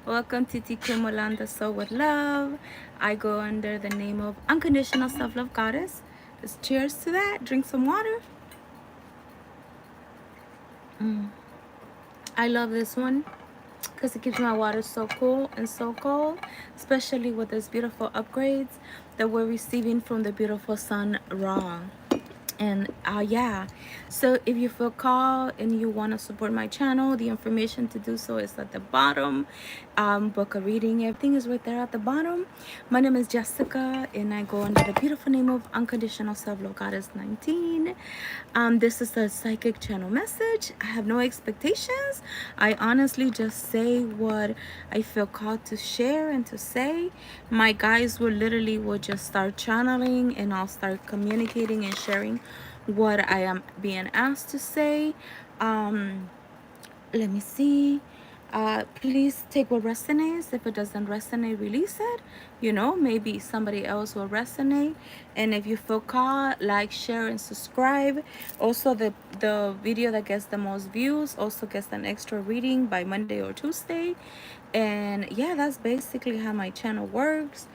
Welcome to Tikumulanda Soul with Love. I go under the name of Unconditional Self-Love Goddess. Just cheers to that. Drink some water. I love this one because it keeps my water so cool and so cold, especially with these beautiful upgrades that we're receiving from the beautiful sun Ra. And yeah, so if you feel called and you want to support my channel, the information to do so is at the bottom. Book a reading, everything is right there at the bottom. My name is Jessica and I go under the beautiful name of Unconditional Self-Love Goddess 19. This is a psychic channel message. I have no expectations. I honestly just say what I feel called to share and to say. My guys will just start channeling and I'll start communicating and sharing what I am being asked to say. Let me see. Please take what resonates. If it doesn't resonate, release it. You know, maybe somebody else will resonate. And if you feel called, like, share, and subscribe. Also, the video that gets the most views also gets an extra reading by Monday or Tuesday. And yeah, that's basically how my channel works.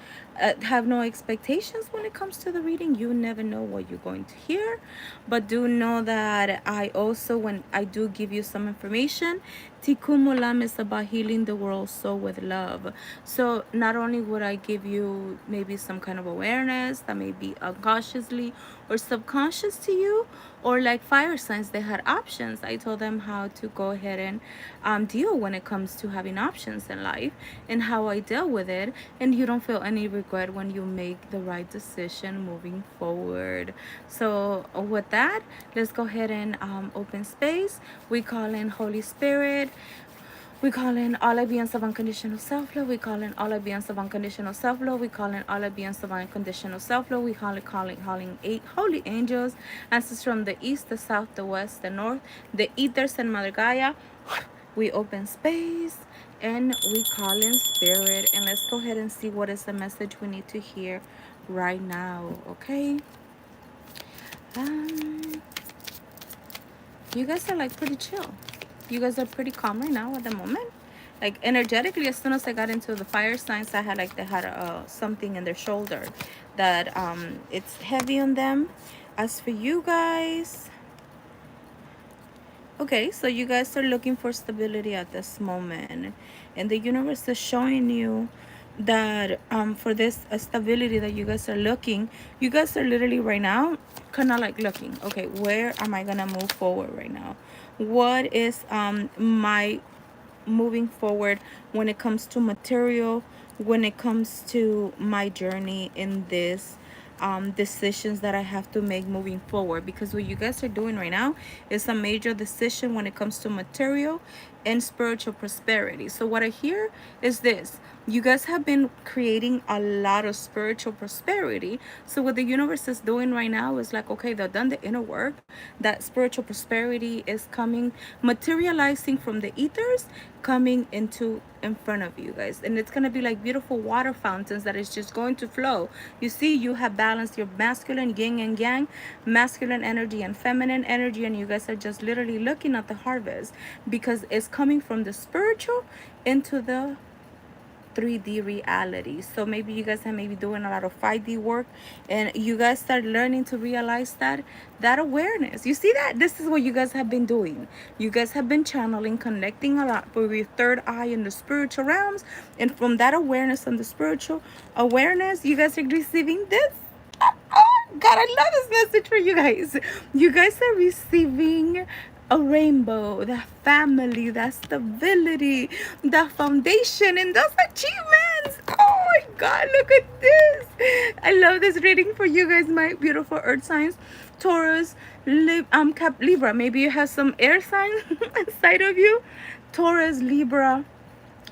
Have no expectations when it comes to the reading. You never know what you're going to hear, but do know that I also, when I do give you some information, Tikkun Olam is about healing the world soul with love. So not only would I give you maybe some kind of awareness that may be unconsciously or subconscious to you, or like fire signs, they had options. I told them how to go ahead and deal when it comes to having options in life and how I deal with it, and you don't feel any regret when you make the right decision moving forward. So with that, let's go ahead and open space. We call in Holy Spirit. We call in all our beings of unconditional self-love. We call in all our beings of unconditional self-love. We call in all our beings of unconditional self-love. We calling eight holy angels, answers from the east, the south, the west, the north, the ethers, and Mother Gaia. We open space and we call in spirit. And let's go ahead and see what is the message we need to hear right now. Okay. Um, you guys are like pretty chill. You guys are pretty calm right now at the moment. Like energetically, as soon as I got into the fire signs, I had like they had something in their shoulder that it's heavy on them. As for you guys, okay, so you guys are looking for stability at this moment, and the universe is showing you that for this stability that you guys are looking, you guys are literally right now kind of like looking, okay, where am I gonna move forward right now? What is my moving forward when it comes to material, when it comes to my journey in this decisions that I have to make moving forward? Because what you guys are doing right now is a major decision when it comes to material and spiritual prosperity. So what I hear is this: you guys have been creating a lot of spiritual prosperity. So what the universe is doing right now is like, okay, they've done the inner work. That spiritual prosperity is coming, materializing from the ethers, coming into in front of you guys, and it's gonna be like beautiful water fountains that is just going to flow. You see, you have balanced your masculine yin and yang, masculine energy and feminine energy, and you guys are just literally looking at the harvest because it's coming from the spiritual into the 3D reality. So maybe you guys are maybe doing a lot of 5D work, and you guys start learning to realize that awareness. You see that? This is what you guys have been doing. You guys have been channeling, connecting a lot with your third eye in the spiritual realms, and from that awareness and the spiritual awareness, you guys are receiving this. God, I love this message for you guys. You guys are receiving a rainbow, that family, that stability, that foundation, and those achievements. Oh my God, look at this. I love this reading for you guys, my beautiful earth signs. Taurus, Libra. Maybe you have some air sign inside of you. Taurus, Libra,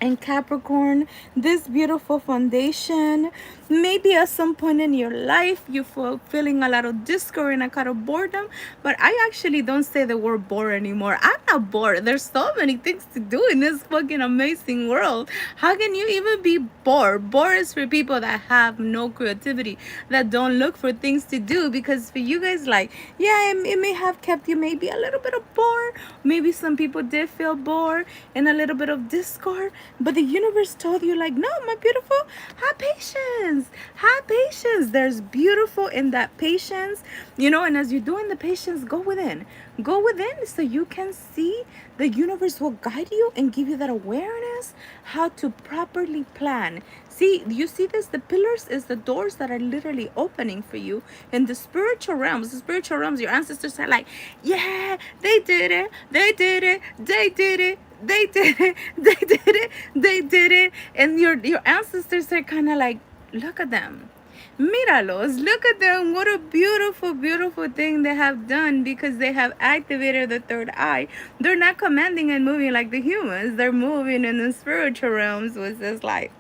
and Capricorn, this beautiful foundation. Maybe at some point in your life you feel feeling a lot of discord and a kind of boredom, but I actually don't say the word bored anymore. I'm not bored. There's so many things to do in this fucking amazing world. How can you even be bored? Bored is for people that have no creativity, that don't look for things to do. Because for you guys, like, yeah, it may have kept you maybe a little bit of bored. Maybe some people did feel bored and a little bit of discord. But the universe told you, like, no, my beautiful, have patience. Have patience. There's beautiful in that patience, you know. And as you're doing the patience, go within. Go within so you can see the universe will guide you and give you that awareness how to properly plan. See, you see this? The pillars is the doors that are literally opening for you in the spiritual realms. The spiritual realms, your ancestors are like, yeah, they did it. They did it. They did it. They did it. They did it. They did it. And your ancestors are kind of like, look at them. Míralos, look at them. What a beautiful, beautiful thing they have done, because they have activated the third eye. They're not commanding and moving like the humans. They're moving in the spiritual realms, was just like,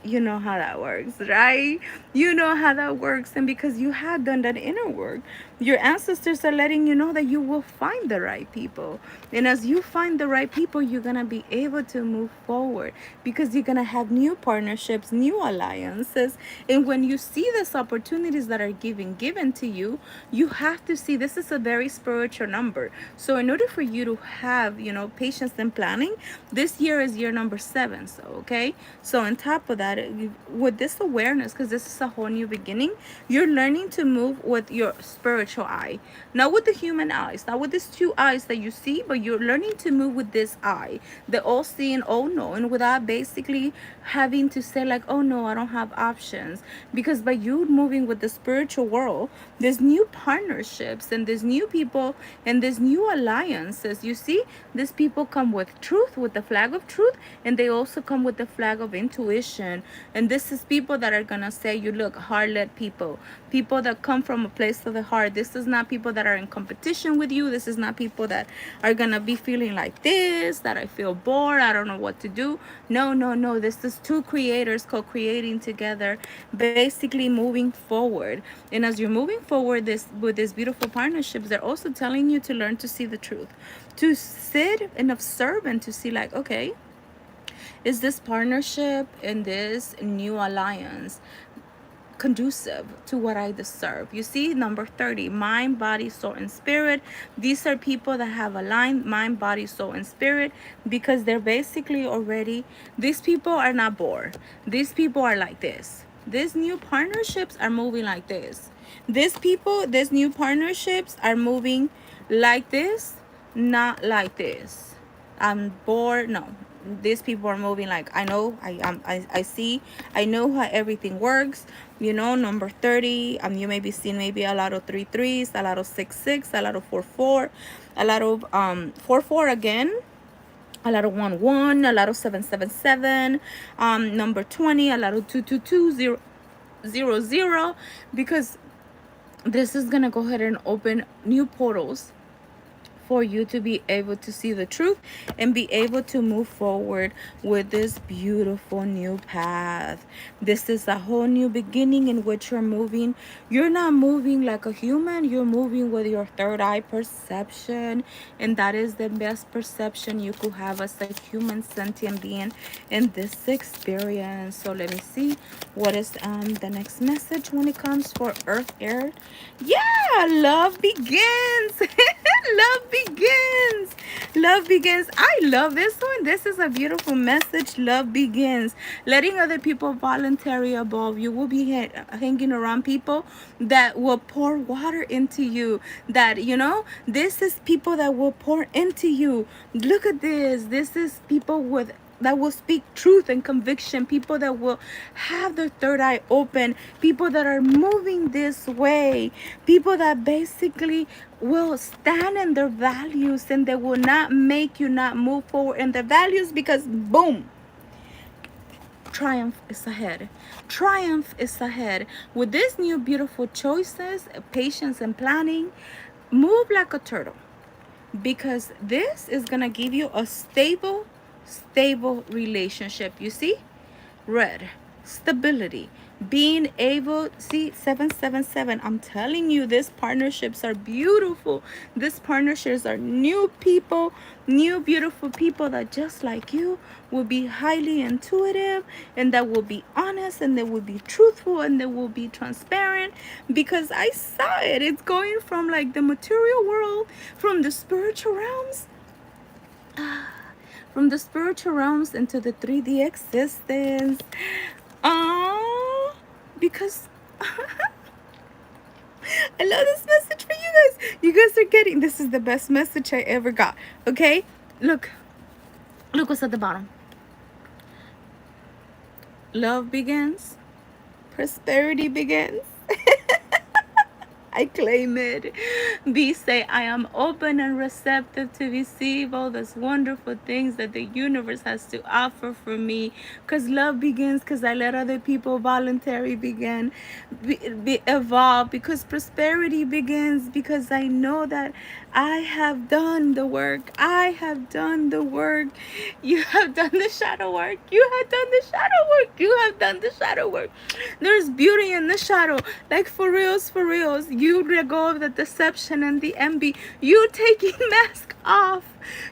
you know how that works, right? You know how that works. And because you had done that inner work, your ancestors are letting you know that you will find the right people. And as you find the right people, you're going to be able to move forward, because you're going to have new partnerships, new alliances. And when you see these opportunities that are given to you, you have to see this is a very spiritual number. So in order for you to have, you know, patience and planning, this year is year number 7. So, okay. So on top of that, with this awareness, because this is a whole new beginning, you're learning to move with your spiritual eye, not with the human eyes, not with these 2 eyes that you see, but you're learning to move with this eye, the all seeing, all knowing, without basically having to say like, oh no, I don't have options. Because by you moving with the spiritual world, there's new partnerships and there's new people and there's new alliances. You see, these people come with truth, with the flag of truth, and they also come with the flag of intuition. And this is people that are gonna say, you look, heart-led people, people that come from a place of the heart. This is not people that are in competition with you. This is not people that are gonna be feeling like this, that I feel bored, I don't know what to do. No, no, no. This is 2 creators co-creating together, basically moving forward. And as you're moving forward this with these beautiful partnerships, they're also telling you to learn to see the truth, to sit and observe and to see like, okay, is this partnership and this new alliance conducive to what I deserve? You see, number 30, mind, body, soul, and spirit. These are people that have aligned mind, body, soul, and spirit, because they're basically already, these people are not bored. These people are like this. These new partnerships are moving like this. These new partnerships are moving like this, not like this. I'm bored. No, these people are moving like, I know, I see, I know how everything works. You know, number 30, you may be seeing maybe a lot of 3 3s, a lot of 6 6, a lot of 4 4, a lot of 4 4 again, a lot of 1 1, a lot of 7 7 7, number 20, a lot of 2 2 2 0 0 0, because this is gonna go ahead and open new portals for you to be able to see the truth and be able to move forward with this beautiful new path. This is a whole new beginning in which you're moving. You're not moving like a human, you're moving with your third eye perception, and that is the best perception you could have as a human sentient being in this experience. So let me see what is the next message when it comes for Earth Air. Yeah, love begins. Love begins. Love begins. I love this one. This is a beautiful message. Love begins. Letting other people voluntarily above. You will be hanging around people that will pour water into you. That, you know, this is people that will pour into you. Look at this. This is people with that will speak truth and conviction, people that will have their third eye open, people that are moving this way, people that basically will stand in their values, and they will not make you not move forward in their values, because boom, triumph is ahead. Triumph is ahead. With these new beautiful choices, patience and planning, move like a turtle, because this is gonna give you a stable relationship. You see, red, stability, being able, see, 777, I'm telling you, these partnerships are beautiful. These partnerships are new people, new beautiful people that just like you will be highly intuitive, and that will be honest, and they will be truthful, and they will be transparent, because I saw it. It's going from like the material world, from the spiritual realms, from the spiritual realms into the 3D existence. Because I love this message for you guys. You guys are getting, this is the best message I ever got. Okay, look what's at the bottom. Love begins, prosperity begins. I claim it. B say, I am open and receptive to receive all those wonderful things that the universe has to offer for me. Because love begins because I let other people voluntarily evolve. Because prosperity begins because I know that I have done the work. I have done the work. You have done the shadow work. You have done the shadow work. You have done the shadow work. There's beauty in the shadow. Like for reals, for reals. You let go of the deception and the envy. You taking mask off.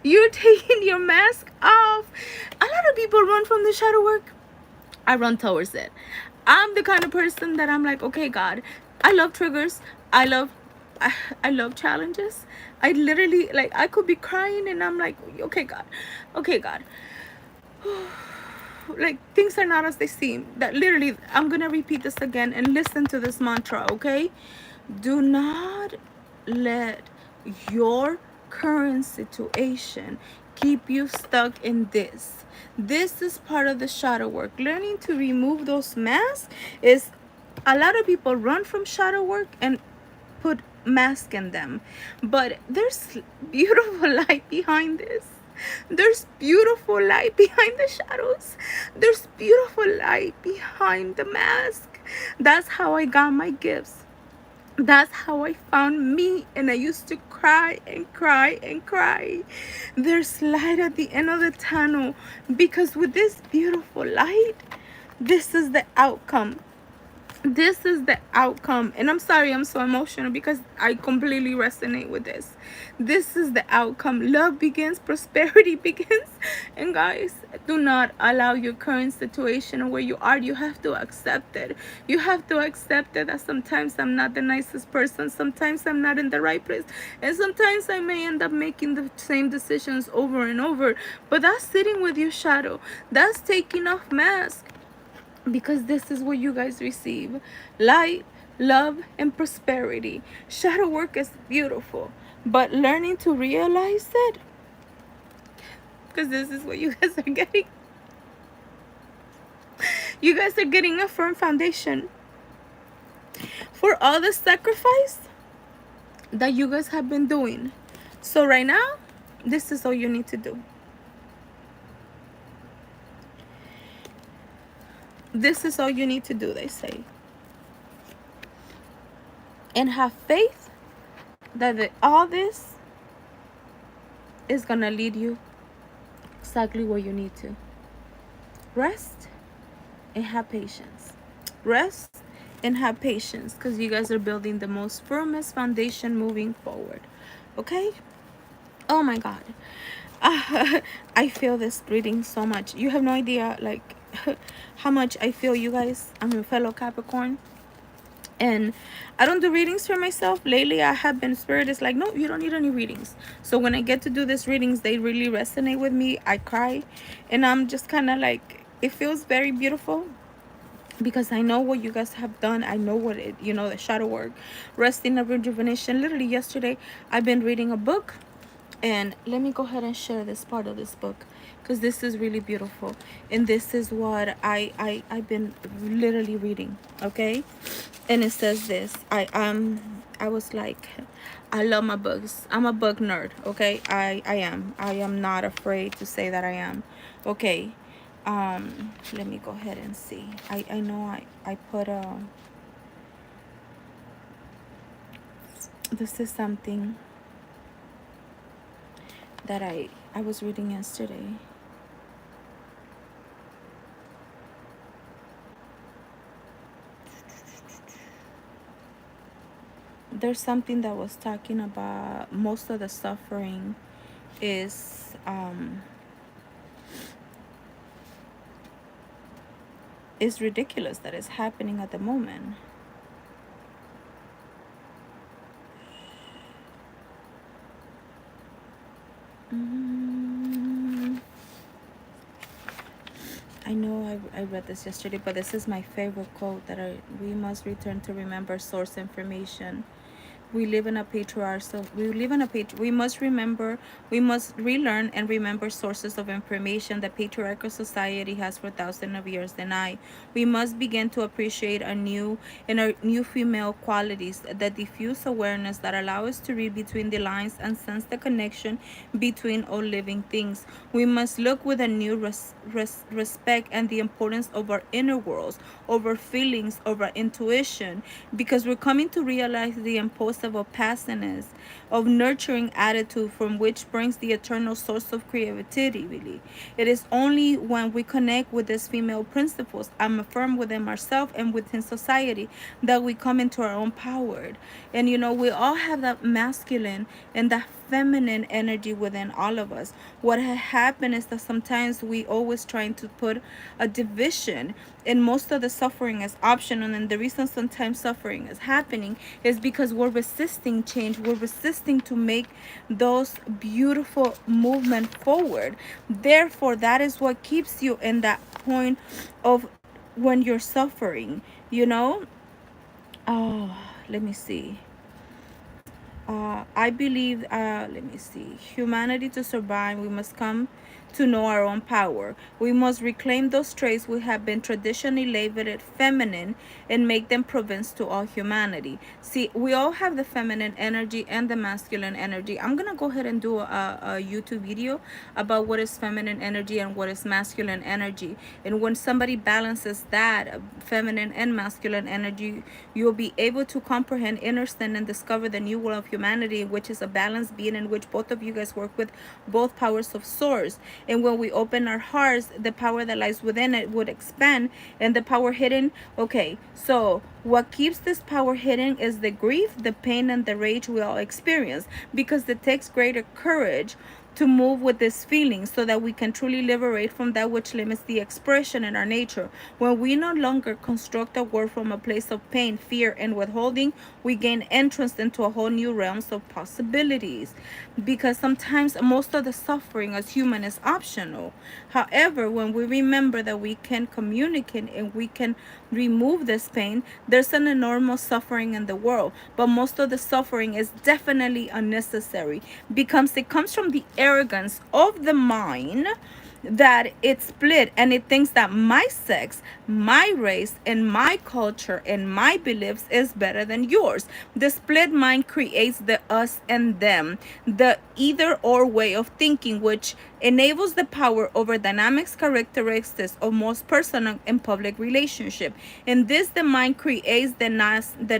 You're taking your mask off. A lot of people run from the shadow work. I run towards it. I'm the kind of person that I'm like, okay, God, I love triggers. I love challenges. I literally, like, I could be crying and I'm like, okay, God, okay, God. Like, things are not as they seem. That literally, I'm gonna repeat this again and listen to this mantra, okay? Do not let your current situation keep you stuck in this. This is part of the shadow work. Learning to remove those masks is, a lot of people run from shadow work and put mask in them, but there's beautiful light behind this. There's beautiful light behind the shadows. There's beautiful light behind the mask. That's how I got my gifts. That's how I found me, and I used to cry and cry and cry. There's light at the end of the tunnel, because with this beautiful light, this is the outcome. This is the outcome. And I'm sorry I'm so emotional because I completely resonate with this. This is the outcome. Love begins, prosperity begins. And guys, do not allow your current situation where you are. You have to accept it. You have to accept it that sometimes I'm not the nicest person. Sometimes I'm not in the right place. And sometimes I may end up making the same decisions over and over. But that's sitting with your shadow. That's taking off masks. Because this is what you guys receive: light, love, and prosperity. Shadow work is beautiful, but learning to realize it, because this is what you guys are getting. You guys are getting a firm foundation for all the sacrifice that you guys have been doing. So right now, this is all you need to do. This is all you need to do, they say. And have faith that all this is going to lead you exactly where you need to. Rest and have patience. Rest and have patience, because you guys are building the most firmest foundation moving forward. Okay? Oh my God. I feel this reading so much. You have no idea, like, how much I feel you guys. I'm a fellow Capricorn. And I don't do readings for myself. Lately, I have been, Spirit is like, no, you don't need any readings. So when I get to do these readings, they really resonate with me. I cry. And I'm just kind of like, it feels very beautiful, because I know what you guys have done. I know what it, the shadow work, resting and rejuvenation. Literally yesterday, I've been reading a book. And let me go ahead and share this part of this book, because this is really beautiful. And this is what I've been literally reading, okay? And it says this. I was like, I love my books. I'm a book nerd, okay? I am not afraid to say that I am. Okay. Let me go ahead and see. I know I put this is something that I was reading yesterday. There's something that was talking about most of the suffering is ridiculous that is happening at the moment. I know I read this yesterday, but this is my favorite quote that we must return to remember source information. We live in a patriarchal, we must remember, we must relearn and remember sources of information that patriarchal society has for thousands of years denied. We must begin to appreciate our new female qualities that diffuse awareness that allow us to read between the lines and sense the connection between all living things. We must look with a new respect and the importance of our inner worlds, over feelings, over intuition, because we're coming to realize the importance of passiveness, of nurturing attitude from which springs the eternal source of creativity, really. It is only when we connect with these female principles and affirm within ourselves and within society that we come into our own power. And we all have that masculine and that feminine energy within all of us. What has happened is that sometimes we always trying to put a division, and most of the suffering is optional. And the reason sometimes suffering is happening is because we're resisting change. We're resisting to make those beautiful movement forward. Therefore, that is what keeps you in that point of when you're suffering, oh, let me see. I believe, let me see, humanity to survive, we must come to know our own power. We must reclaim those traits we have been traditionally labeled feminine and make them province to all humanity. See, we all have the feminine energy and the masculine energy. I'm going to go ahead and do a YouTube video about what is feminine energy and what is masculine energy. And when somebody balances that feminine and masculine energy, you'll be able to comprehend, understand, and discover the new world of humanity, which is a balanced being in which both of you guys work with both powers of source. And when we open our hearts, the power that lies within it would expand, and the power hidden. Okay, so what keeps this power hidden is the grief, the pain, and the rage we all experience, because it takes greater courage to move with this feeling so that we can truly liberate from that which limits the expression in our nature. When we no longer construct a world from a place of pain, fear, and withholding, we gain entrance into a whole new realms of possibilities. Because sometimes most of the suffering as human is optional. However, when we remember that we can communicate and we can remove this pain, there's an enormous suffering in the world, but most of the suffering is definitely unnecessary because it comes from the arrogance of the mind that it's split and it thinks that my sex, my race, and my culture and my beliefs is better than yours. The split mind creates the us and them, the either or way of thinking, which enables the power over dynamics characteristics of most personal and public relationship. In this, the mind creates the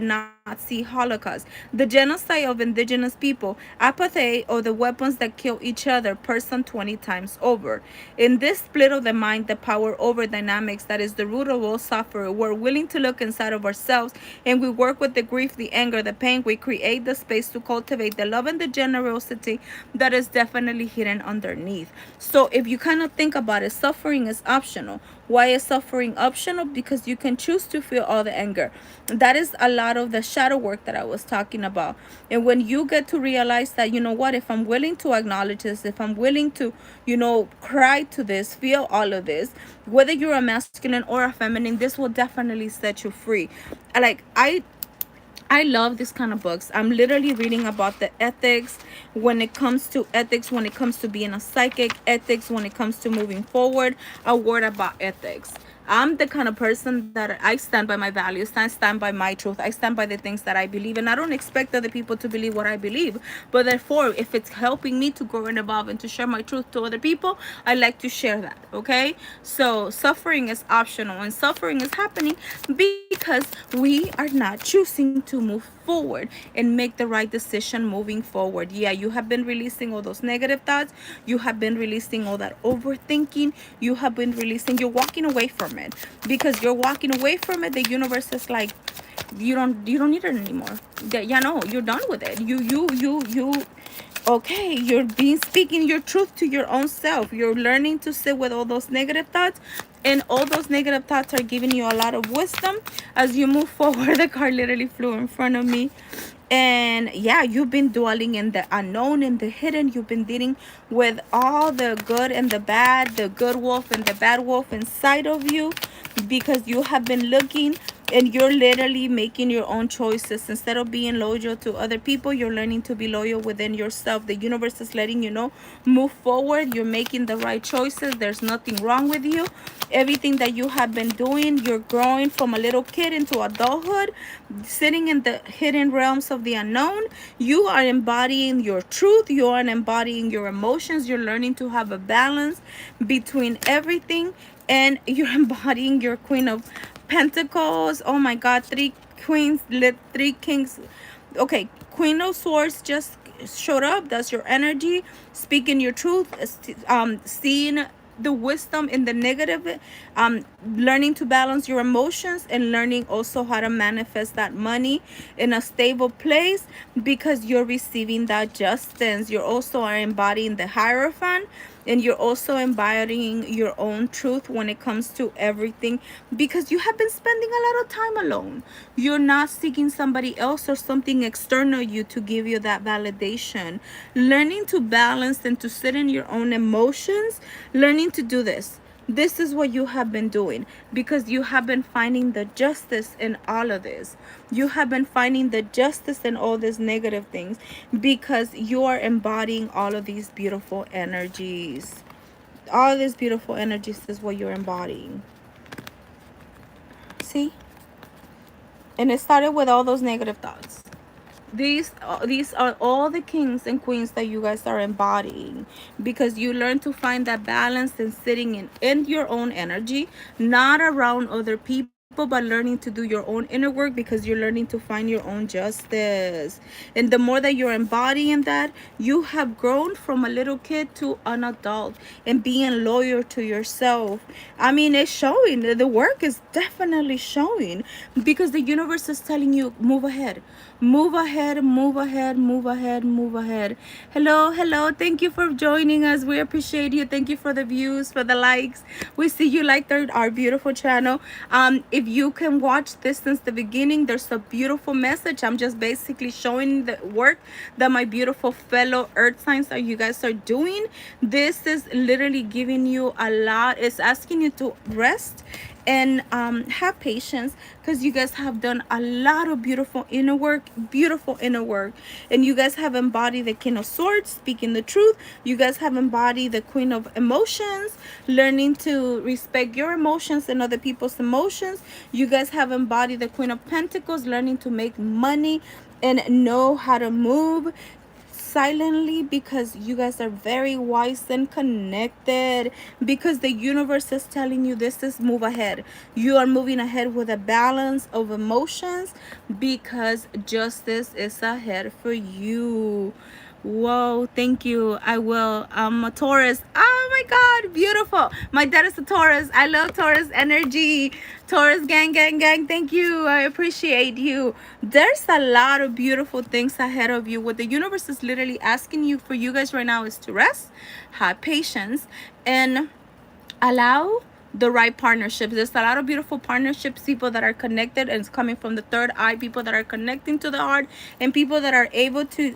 Nazi Holocaust, the genocide of indigenous people, apathy, or the weapons that kill each other person 20 times over. In this split of the mind, the power over dynamics that is the root of all suffering, we're willing to look inside of ourselves and we work with the grief, the anger, the pain. We create the space to cultivate the love and the generosity that is definitely hidden underneath. So if you kind of think about it, suffering is optional. Why is suffering optional? Because you can choose to feel all the anger. That is a lot of the shadow work that I was talking about. And when you get to realize that, what, if I'm willing to acknowledge this, if I'm willing to, cry to this, feel all of this, whether you're a masculine or a feminine, this will definitely set you free. I love this kind of books. I'm literally reading about the ethics when it comes to ethics, when it comes to being a psychic, ethics when it comes to moving forward, a word about ethics. I'm the kind of person that I stand by my values, I stand by my truth, I stand by the things that I believe, and I don't expect other people to believe what I believe. But therefore, if it's helping me to grow and evolve and to share my truth to other people, I like to share that, okay? So suffering is optional, and suffering is happening because we are not choosing to move forward and make the right decision moving forward. Yeah, you have been releasing all those negative thoughts, you have been releasing all that overthinking, you have been releasing, you're walking away from it. Because you're walking away from it, the universe is like, you don't need it anymore. Yeah, no, you're done with it. You Okay, you're being speaking your truth to your own self. You're learning to sit with all those negative thoughts, and all those negative thoughts are giving you a lot of wisdom as you move forward. The car literally flew in front of me. And yeah, you've been dwelling in the unknown and the hidden. You've been dealing with all the good and the bad, the good wolf and the bad wolf inside of you, because you have been looking, and you're literally making your own choices. Instead of being loyal to other people, you're learning to be loyal within yourself. The universe is letting you know, move forward. You're making the right choices. There's nothing wrong with you. Everything that you have been doing, you're growing from a little kid into adulthood, sitting in the hidden realms of the unknown. You are embodying your truth. You are embodying your emotions. You're learning to have a balance between everything, and you're embodying your Queen of Pentacles. Oh my God, three queens, three kings. Okay, Queen of Swords just showed up. That's your energy, speaking your truth, seeing the wisdom in the negative, learning to balance your emotions, and learning also how to manifest that money in a stable place, because you're receiving that justice. You also are embodying the Hierophant, and you're also embodying your own truth when it comes to everything, because you have been spending a lot of time alone. You're not seeking somebody else or something external you to give you that validation. Learning to balance and to sit in your own emotions, learning to do this. This is what you have been doing, because you have been finding the justice in all of this. You have been finding the justice in all these negative things, because you are embodying all of these beautiful energies. All these beautiful energies is what you're embodying. See? And it started with all those negative thoughts. These are all the kings and queens that you guys are embodying, because you learn to find that balance and sitting in your own energy, not around other people, but learning to do your own inner work, because you're learning to find your own justice. And the more that you're embodying that, you have grown from a little kid to an adult, and being loyal to yourself. I mean, it's showing. The work is definitely showing, because the universe is telling you, move ahead. Move ahead, move ahead, move ahead, move ahead. Hello, hello. Thank you for joining us. We appreciate you. Thank you for the views, for the likes. We see you liked our beautiful channel. If you can watch this since the beginning, there's a beautiful message. I'm just basically showing the work that my beautiful fellow earth signs that you guys are doing. This is literally giving you a lot. It's asking you to rest and have patience, because you guys have done a lot of beautiful inner work, and you guys have embodied the King of Swords, speaking the truth. You guys have embodied the Queen of Emotions, learning to respect your emotions and other people's emotions. You guys have embodied the Queen of Pentacles, learning to make money and know how to move silently, because you guys are very wise and connected, because the universe is telling you this is move ahead. You are moving ahead with a balance of emotions, because justice is ahead for you. Whoa, thank you. I will. I'm a Taurus. Oh my God, beautiful. My dad is a Taurus. I love Taurus energy. Taurus gang, gang, gang. Thank you. I appreciate you. There's a lot of beautiful things ahead of you. What the universe is literally asking you for you guys right now is to rest, have patience, and allow the right partnerships. There's a lot of beautiful partnerships, people that are connected, and it's coming from the third eye, people that are connecting to the heart, and people that are able to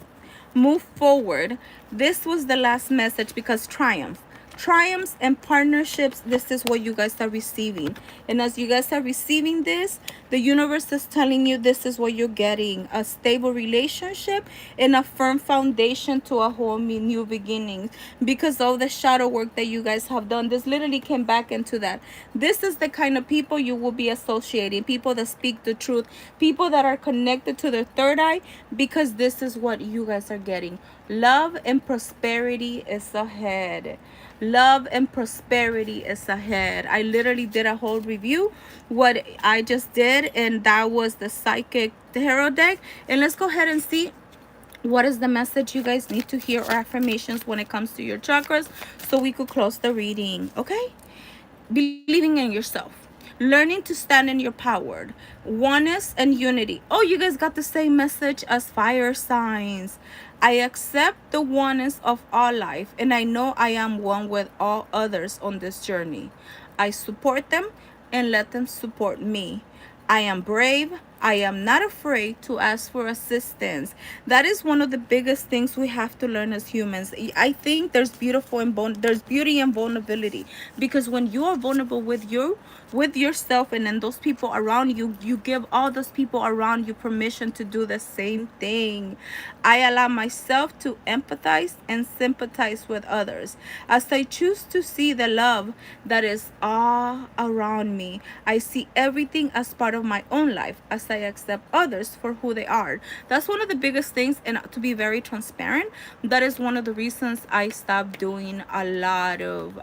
move forward. This was the last message, because triumphs and partnerships, this is what you guys are receiving. And as you guys are receiving this, the universe is telling you this is what you're getting: a stable relationship and a firm foundation to a whole new beginning, because of the shadow work that you guys have done. This literally came back into that. This is the kind of people you will be associating, people that speak the truth, people that are connected to their third eye, because this is what you guys are getting. Love and prosperity is ahead. Love and prosperity is ahead. I literally did a whole review what I just did, and that was the Psychic Tarot deck. And let's go ahead and see what is the message you guys need to hear, or affirmations when it comes to your chakras, so we could close the reading. Okay? Believing in yourself, learning to stand in your power, oneness and unity. Oh, you guys got the same message as fire signs. I accept the oneness of all life, and I know I am one with all others on this journey. I support them and let them support me. I am brave. I am not afraid to ask for assistance. That is one of the biggest things we have to learn as humans. I think there's beauty in vulnerability, because when you are vulnerable with yourself and then those people around you, you give all those people around you permission to do the same thing. I allow myself to empathize and sympathize with others as I choose to see the love that is all around me. I see everything as part of my own life as I accept others for who they are. That's one of the biggest things, and to be very transparent, that is one of the reasons I stopped doing a lot of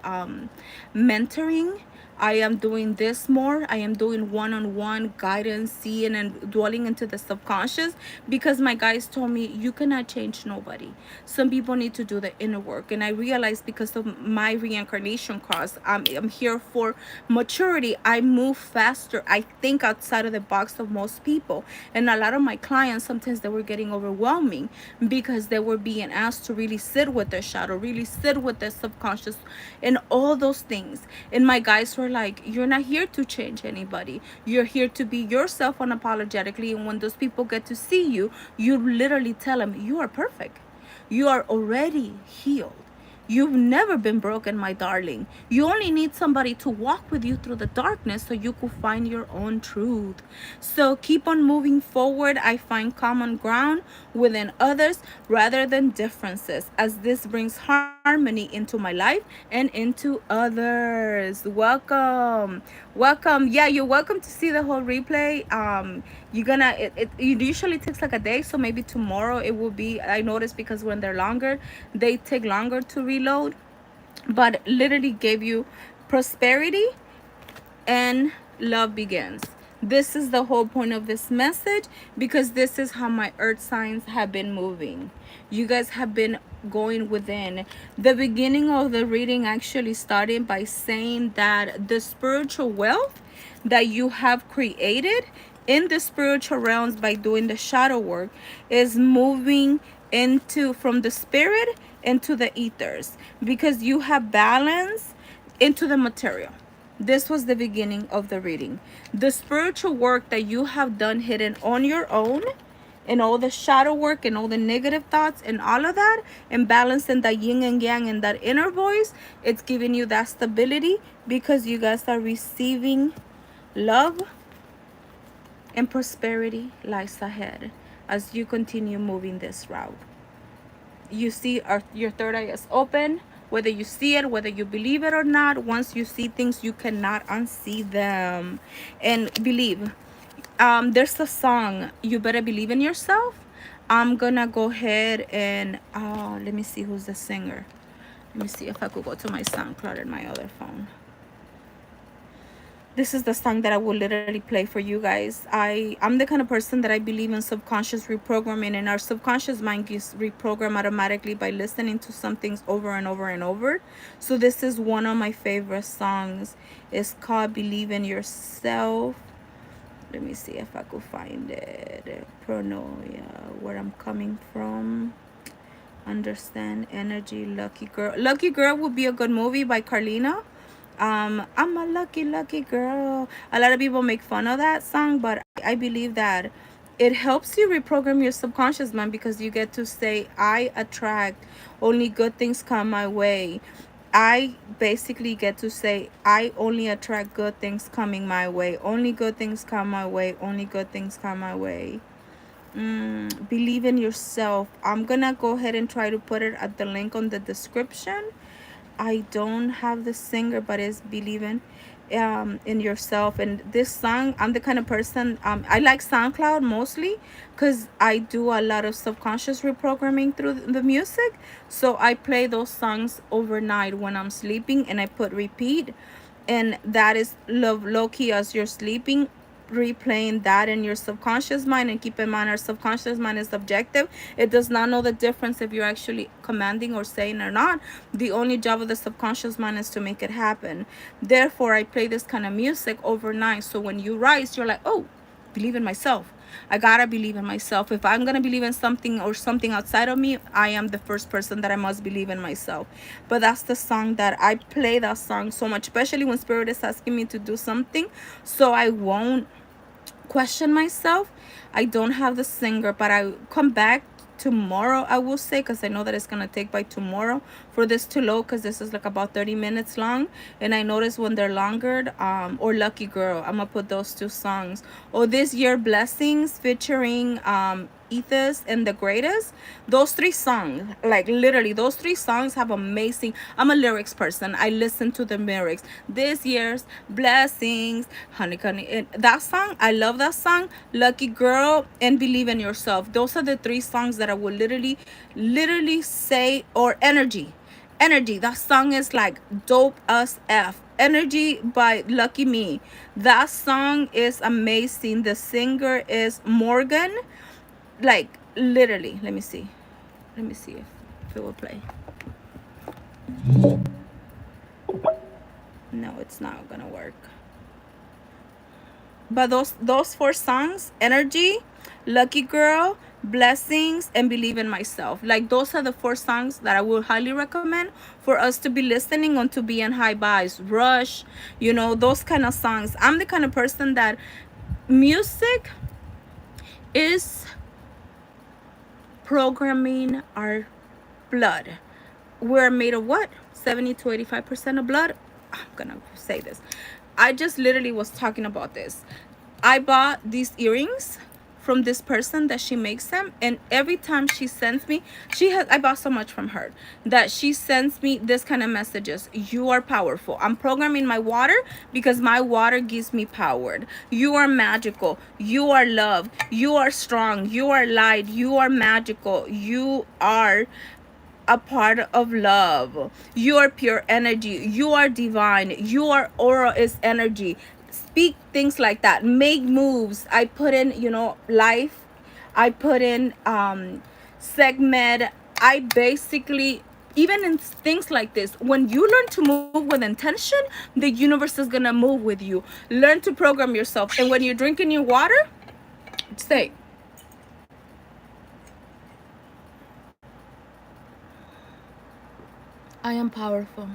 mentoring. I am doing this more. I am doing one-on-one guidance, seeing and dwelling into the subconscious, because my guys told me you cannot change nobody. Some people need to do the inner work. And I realized, because of my reincarnation cross, I'm here for maturity. I move faster. I think outside of the box of most people. And a lot of my clients, sometimes they were getting overwhelming because they were being asked to really sit with their shadow, really sit with their subconscious and all those things. And my guys were like, you're not here to change anybody. You're here to be yourself unapologetically. And when those people get to see you, you literally tell them, you are perfect. You are already healed. You've never been broken, my darling. You only need somebody to walk with you through the darkness so you could find your own truth. So keep on moving forward. I find common ground within others rather than differences, as this brings harmony into my life and into others. Welcome. Welcome. Yeah, you're welcome to see the whole replay. You're gonna it usually takes like a day, so maybe tomorrow it will be. I noticed, because when they're longer, they take longer to reload, but literally gave you prosperity and love begins. This is the whole point of this message, because this is how my earth signs have been moving. You guys have been going within. The beginning of the reading actually started by saying that the spiritual wealth that you have created in the spiritual realms by doing the shadow work is moving into from the spirit into the ethers, because you have balance into the material. This was the beginning of the reading. The spiritual work that you have done hidden on your own, and all the shadow work and all the negative thoughts and all of that, and balancing that yin and yang and that inner voice, it's giving you that stability, because you guys are receiving love, and prosperity lies ahead as you continue moving this route. You see your third eye is open, whether you see it, whether you believe it or not. Once you see things, you cannot unsee them. And believe. There's a song, You Better Believe in Yourself. I'm gonna go ahead and let me see who's the singer. Let me see if I could go to my SoundCloud and my other phone. This is the song that I will literally play for you guys. I'm the kind of person that I believe in subconscious reprogramming, and our subconscious mind gets reprogrammed automatically by listening to some things over and over and over. So this is one of my favorite songs. It's called Believe in Yourself. Let me see if I could find it. Pronoia, where I'm coming from. Understand Energy, Lucky Girl. Lucky Girl would be a good movie by Carlina. I'm a lucky girl. A lot of people make fun of that song, but I believe that it helps you reprogram your subconscious mind, because you get to say, I attract only good things come my way. I basically get to say, I only attract good things coming my way. Only good things come my way. Only good things come my way. Believe in yourself. I'm gonna go ahead and try to put it at the link on the description. I don't have the singer, but it's Believing in Yourself. And this song, I'm the kind of person, I like SoundCloud mostly because I do a lot of subconscious reprogramming through the music. So I play those songs overnight when I'm sleeping, and I put repeat, and that is low key as you're sleeping, replaying that in your subconscious mind. And keep in mind, our subconscious mind is subjective. It does not know the difference if you're actually commanding or saying or not. The only job of the subconscious mind is to make it happen. Therefore, I play this kind of music overnight, so when you rise, you're like, oh, believe in myself. I gotta believe in myself. If I'm gonna believe in something or something outside of me, I am the first person that I must believe in myself. But that's the song that I play that song so much, especially when Spirit is asking me to do something, so I won't question myself. I don't have the singer, but I come back tomorrow, I will say, because I know that it's gonna take by tomorrow for this to load, because this is like about 30 minutes long, and I notice when they're longer, or Lucky Girl, I'm gonna put those two songs. Or This Year Blessings featuring Ethos and The Greatest. Those three songs, like literally those three songs have amazing. I'm a lyrics person. I listen to the lyrics. This Year's Blessings, Honey, and that song, I love that song. Lucky Girl and Believe in Yourself. Those are the three songs that I will literally say. Or Energy, that song is like dope as F. Energy by Lucky Me. That song is amazing. The singer is Morgan. Like literally, let me see if it will play. No, it's not gonna work. But those four songs, Energy, Lucky Girl, Blessings, and Believe in Myself, like those are the four songs that I would highly recommend for us to be listening on, to be in high vibes. Rush, those kind of songs. I'm the kind of person that music is programming our blood. We're made of what? 70 to 85% of blood. I'm gonna say this. I just literally was talking about this. I bought these earrings from this person that she makes them, and every time she sends me, I bought so much from her that she sends me this kind of messages. You are powerful. I'm programming my water because my water gives me power. You are magical. You are love. You are strong. You are light. You are magical. You are a part of love. You are pure energy. You are divine. Your aura is energy. Speak things like that. Make moves. I put in, life. I put in segment. I basically, even in things like this, when you learn to move with intention, the universe is gonna move with you. Learn to program yourself. And when you're drinking your water, say, I am powerful.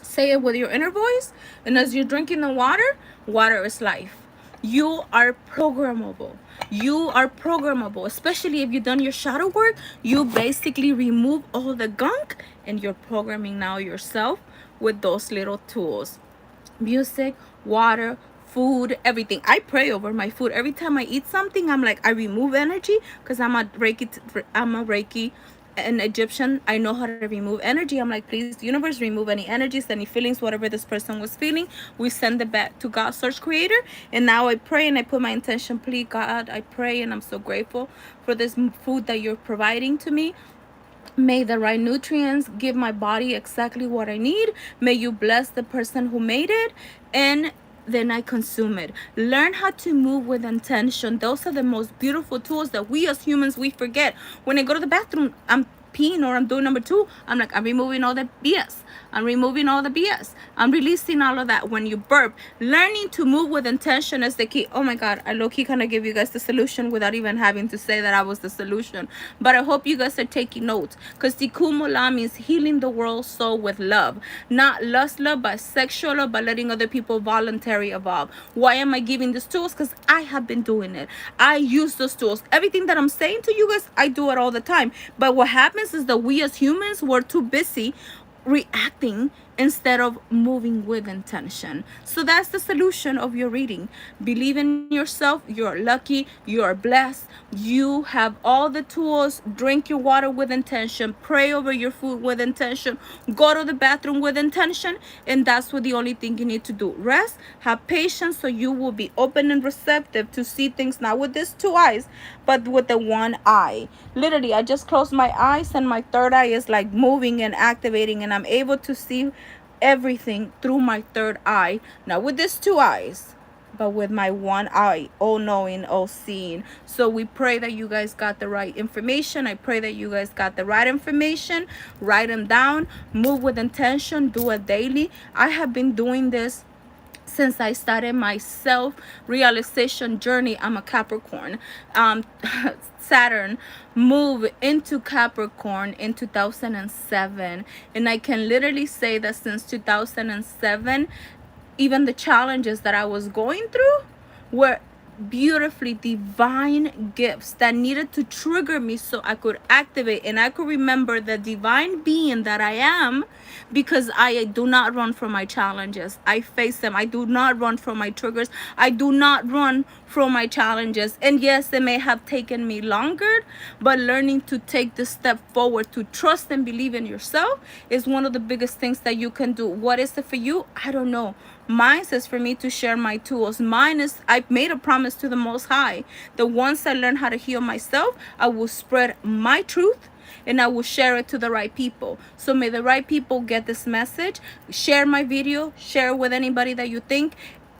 Say it with your inner voice, and as you're drinking the water, water is life. You are programmable. You are programmable, especially if you've done your shadow work. You basically remove all the gunk, and you're programming now yourself with those little tools. Music, water, food, everything. I pray over my food. Every time I eat something, I'm like, I remove energy, because I'm a Reiki, an Egyptian. I know how to remove energy. I'm like, please, universe, remove any energies, any feelings, whatever this person was feeling. We send it back to God, source creator. And now I pray and I put my intention, please God, I pray, and I'm so grateful for this food that you're providing to me. May the right nutrients give my body exactly what I need. May you bless the person who made it, and then I consume it. Learn how to move with intention. Those are the most beautiful tools that we as humans, we forget. When I go to the bathroom, I'm peeing or I'm doing number two, I'm like, I'm removing all the BS. I'm removing all the BS. I'm releasing all of that. When you burp, learning to move with intention is the key. Oh my God, I low-key kind of give you guys the solution without even having to say that I was the solution. But I hope you guys are taking notes, because Tikkun Olam means healing the world soul with love. Not lust love, but sexual love, but letting other people voluntary evolve. Why am I giving these tools? Because I have been doing it. I use those tools. Everything that I'm saying to you guys, I do it all the time. But what happens is that we as humans, we're too busy reacting instead of moving with intention. So that's the solution of your reading. Believe in yourself. You're lucky. You're blessed. You have all the tools. Drink your water with intention. Pray over your food with intention. Go to the bathroom with intention. And that's what the only thing you need to do. Rest. Have patience, so you will be open and receptive to see things, not with these two eyes, but with the one eye. Literally, I just closed my eyes and my third eye is like moving and activating, and I'm able to see everything through my third eye, not with these two eyes, but with my one eye, all knowing, all seeing. So we pray that you guys got the right information. I pray that you guys got the right information. Write them down. Move with intention. Do it daily. I have been doing this since I started my self-realization journey. I'm a Capricorn. Saturn moved into Capricorn in 2007. And I can literally say that since 2007, even the challenges that I was going through were beautifully divine gifts that needed to trigger me so I could activate and I could remember the divine being that I am, because I do not run from my challenges. I face them. I do not run from my triggers. I do not run from my challenges. And yes, it may have taken me longer, but learning to take the step forward to trust and believe in yourself is one of the biggest things that you can do. What is it for you? I don't know. Mine is for me to share my tools. Mine is, I made a promise to the Most High that once I learn how to heal myself, I will spread my truth and I will share it to the right people. So may the right people get this message. Share my video. Share it with anybody that you think.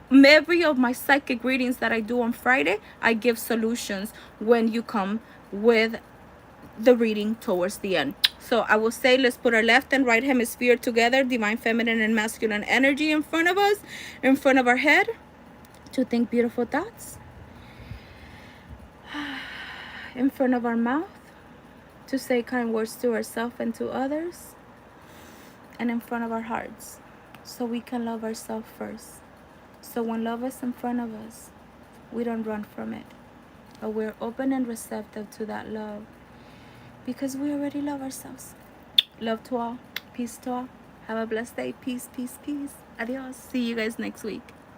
Every of my psychic readings that I do on Friday, I give solutions when you come with the reading towards the end. So I will say, let's put our left and right hemisphere together, divine feminine and masculine energy in front of us, in front of our head, to think beautiful thoughts, in front of our mouth, to say kind words to ourselves and to others, and in front of our hearts, so we can love ourselves first. So when love is in front of us, we don't run from it, but we're open and receptive to that love, because we already love ourselves. Love to all. Peace to all. Have a blessed day. Peace, peace, peace. Adios. See you guys next week.